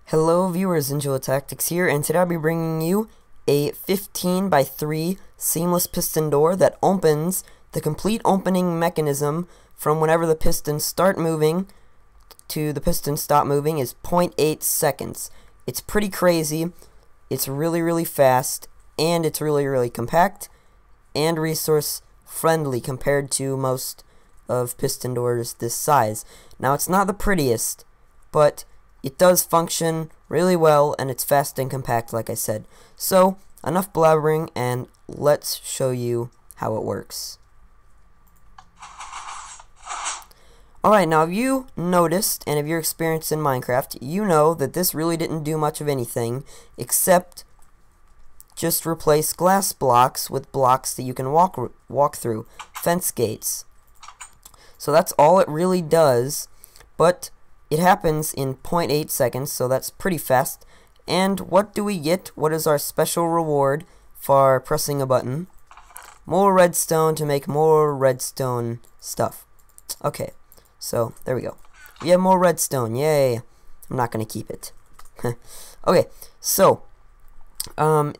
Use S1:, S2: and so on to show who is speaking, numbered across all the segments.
S1: Hello viewers, Angela Tactics here, and today I'll be bringing you a 15 by 3 seamless piston door that opens. The complete opening mechanism from whenever the pistons start moving to the pistons stop moving is 0.8 seconds. It's pretty crazy, it's really fast, and it's really compact and resource friendly compared to most of piston doors this size. Now it's not the prettiest, but it does function really well, and it's fast and compact like I said. So, enough blabbering, and let's show you how it works. Alright, now if you noticed, and if you're experienced in Minecraft, you know that this really didn't do much of anything, except just replace glass blocks with blocks that you can walk through, fence gates. So that's all it really does, but it happens in 0.8 seconds, so that's pretty fast. And what do we get? What is our special reward for pressing a button? More redstone to make more redstone stuff. Okay, so there we go. We have more redstone, yay. I'm not going to keep it. Okay, so the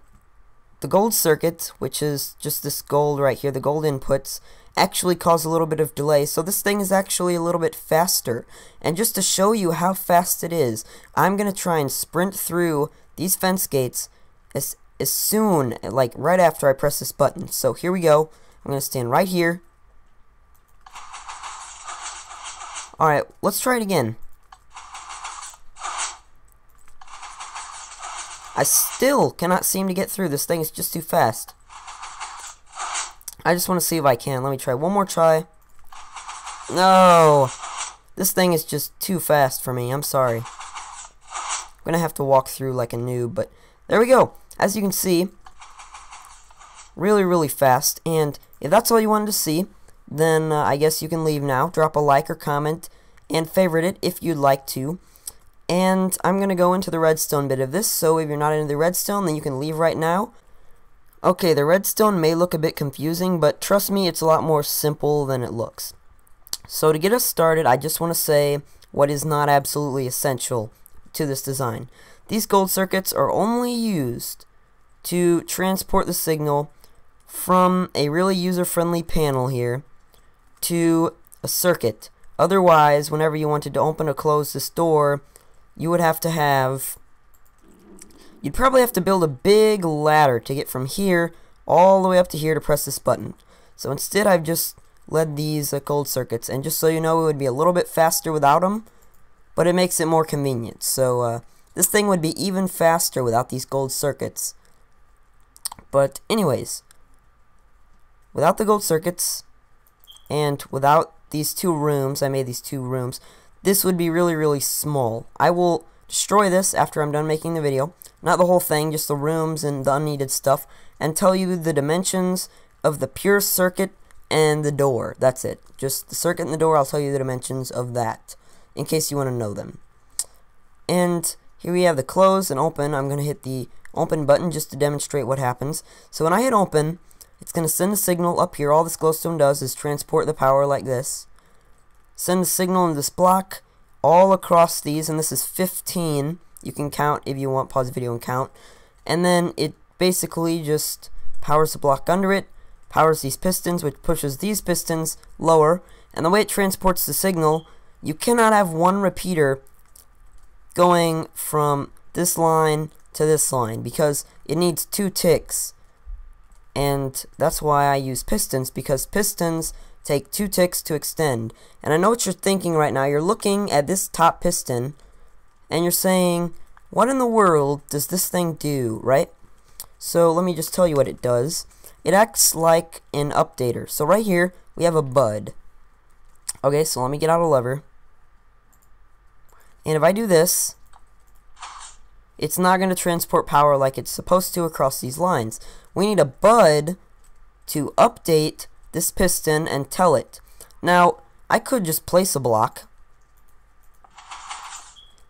S1: gold circuit, which is just this gold right here, the gold inputs, actually cause a little bit of delay, so this thing is actually a little bit faster. And just to show you how fast it is, I'm gonna try and sprint through these fence gates as soon, like right after I press this button. So here we go. I'm gonna stand right here. Alright, let's try it again. I still cannot seem to get through. This thing is just too fast. I just want to see if I can. Let me try one more try. No! This thing is just too fast for me. I'm sorry. I'm going to have to walk through like a noob, but there we go. As you can see, really fast. And if that's all you wanted to see, then I guess you can leave now. Drop a like or comment and favorite it if you'd like to. And I'm going to go into the redstone bit of this, so if you're not into the redstone, then you can leave right now. Okay, the redstone may look a bit confusing, but trust me, it's a lot more simple than it looks. So to get us started, I just want to say what is not absolutely essential to this design. These gold circuits are only used to transport the signal from a really user-friendly panel here to a circuit. Otherwise, whenever you wanted to open or close this door, you would have to have... You'd probably have to build a big ladder to get from here all the way up to here to press this button. So instead I've just led these gold circuits, and just so you know, it would be a little bit faster without them, but it makes it more convenient. So this thing would be even faster without these gold circuits. But anyways, without the gold circuits and without these two rooms, I made these two rooms, this would be really small. I will destroy this after I'm done making the video. Not the whole thing, just the rooms and the unneeded stuff, and tell you the dimensions of the pure circuit and the door. That's it. Just the circuit and the door, I'll tell you the dimensions of that, in case you want to know them. And here we have the close and open. I'm going to hit the open button just to demonstrate what happens. So when I hit open, it's going to send a signal up here. All this glowstone does is transport the power like this. Send the signal in this block all across these, and this is 15. You can count if you want, pause the video and count. And then it basically just powers the block under it, powers these pistons, which pushes these pistons lower. And the way it transports the signal, you cannot have one repeater going from this line to this line, because it needs 2 ticks. And that's why I use pistons, because pistons take 2 ticks to extend. And I know what you're thinking right now. You're looking at this top piston, and you're saying, what in the world does this thing do, right? So let me just tell you what it does. It acts like an updater. So right here, we have a bud. Okay, so let me get out a lever. And if I do this, it's not going to transport power like it's supposed to across these lines. We need a bud to update this piston and tell it. Now, I could just place a block,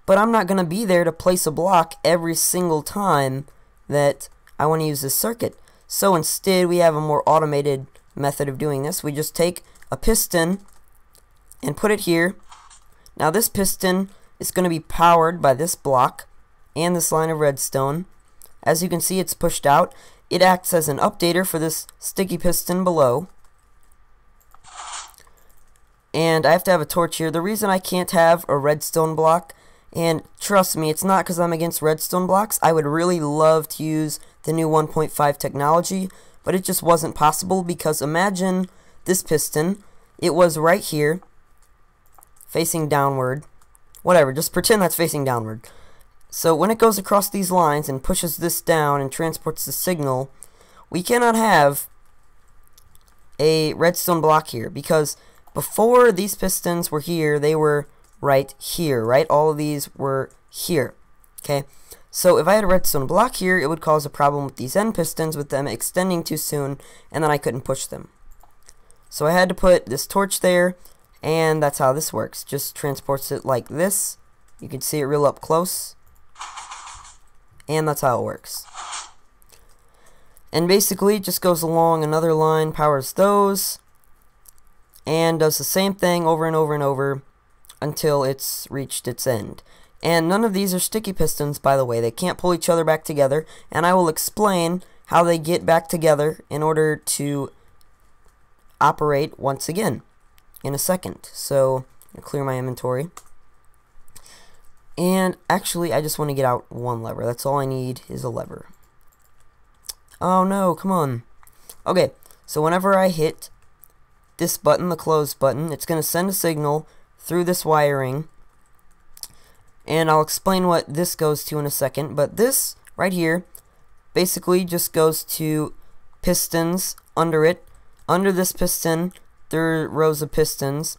S1: but I'm not going to be there to place a block every single time that I want to use this circuit. So instead, we have a more automated method of doing this. We just take a piston and put it here. Now this piston is going to be powered by this block, and this line of redstone. As you can see, it's pushed out. It acts as an updater for this sticky piston below. And I have to have a torch here. The reason I can't have a redstone block, and trust me, it's not because I'm against redstone blocks. I would really love to use the new 1.5 technology, but it just wasn't possible because imagine this piston. It was right here, facing downward. Whatever, just pretend that's facing downward. So when it goes across these lines and pushes this down and transports the signal, we cannot have a redstone block here because before these pistons were here, they were right here, right? All of these were here, okay? So if I had a redstone block here, it would cause a problem with these end pistons, with them extending too soon, and then I couldn't push them. So I had to put this torch there, and that's how this works. Just transports it like this. You can see it real up close. And that's how it works. And basically, it just goes along another line, powers those, and does the same thing over and over and over until it's reached its end. And none of these are sticky pistons, by the way. They can't pull each other back together, and I will explain how they get back together in order to operate once again in a second. So, I'll clear my inventory. And actually, I just want to get out one lever. That's all I need is a lever. Oh no, come on. Okay, so whenever I hit this button, the close button, it's going to send a signal through this wiring. And I'll explain what this goes to in a second. But this right here basically just goes to pistons under it. Under this piston, there are rows of pistons.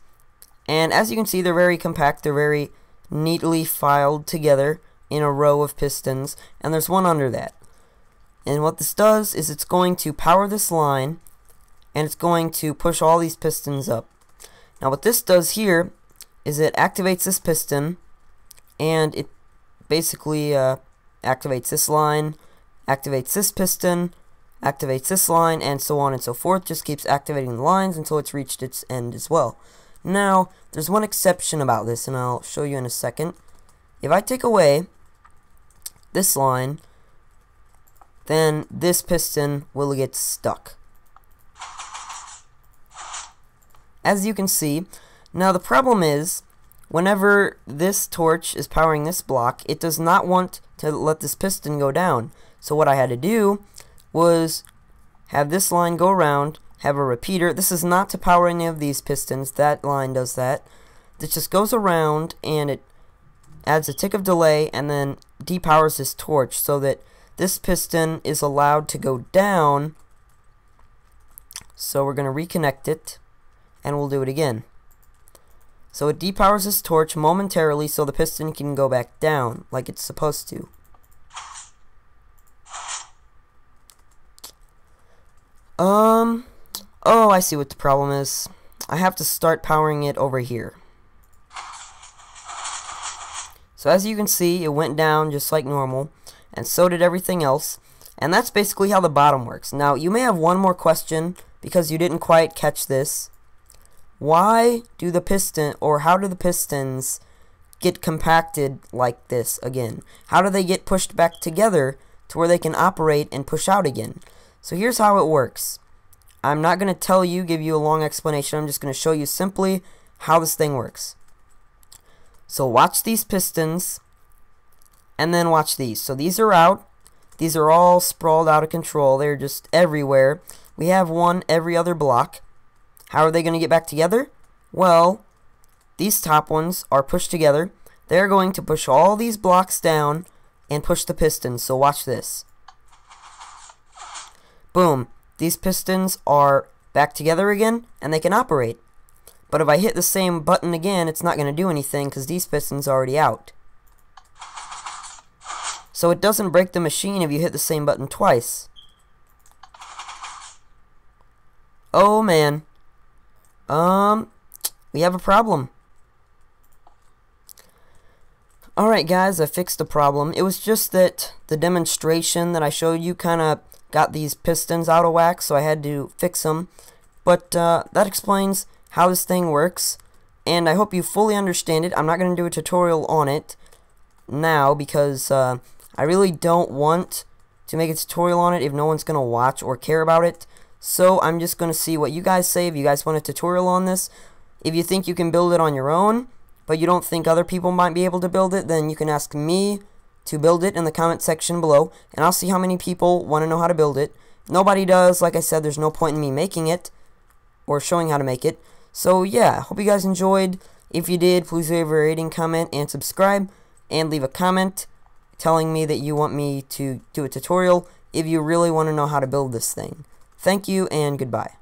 S1: And as you can see, they're very compact. They're very neatly filed together in a row of pistons, and there's one under that. And what this does is it's going to power this line, and it's going to push all these pistons up. Now what this does here is it activates this piston, and it basically activates this line, activates this piston, activates this line, and so on and so forth. Just keeps activating the lines until it's reached its end as well. Now, there's one exception about this, and I'll show you in a second. If I take away this line, then this piston will get stuck. As you can see, now the problem is, whenever this torch is powering this block, it does not want to let this piston go down. So what I had to do was have this line go around, have a repeater. This is not to power any of these pistons. That line does that. This just goes around and it adds a tick of delay and then depowers this torch so that this piston is allowed to go down. So we're going to reconnect it and we'll do it again. So it depowers this torch momentarily so the piston can go back down like it's supposed to. Oh, I see what the problem is. I have to start powering it over here. So as you can see, it went down just like normal, and so did everything else. And that's basically how the bottom works. Now, you may have one more question because you didn't quite catch this. Why do the piston, or how do the pistons get compacted like this again? How do they get pushed back together to where they can operate and push out again? So here's how it works. I'm not going to tell you, give you a long explanation. I'm just going to show you simply how this thing works. So watch these pistons, and then watch these. So these are out. These are all sprawled out of control. They're just everywhere. We have one every other block. How are they going to get back together? Well, these top ones are pushed together. They're going to push all these blocks down and push the pistons. So watch this. Boom. These pistons are back together again, and they can operate. But if I hit the same button again, it's not going to do anything because these pistons are already out. So it doesn't break the machine if you hit the same button twice. Oh man. We have a problem. Alright guys, I fixed the problem. It was just that the demonstration that I showed you kind of got these pistons out of whack, so I had to fix them. But that explains how this thing works, and I hope you fully understand it. I'm not going to do a tutorial on it. now because I really don't want to make a tutorial on it if no one's going to watch or care about it. So I'm just going to see what you guys say. If you guys want a tutorial on this, if you think you can build it on your own, but you don't think other people might be able to build it, then you can ask me to build it in the comment section below, and I'll see how many people want to know how to build it. If nobody does, like I said, there's no point in me making it or showing how to make it. So yeah, hope you guys enjoyed. If you did, please leave a rating, comment, and subscribe, and leave a comment telling me that you want me to do a tutorial if you really want to know how to build this thing. Thank you, and goodbye.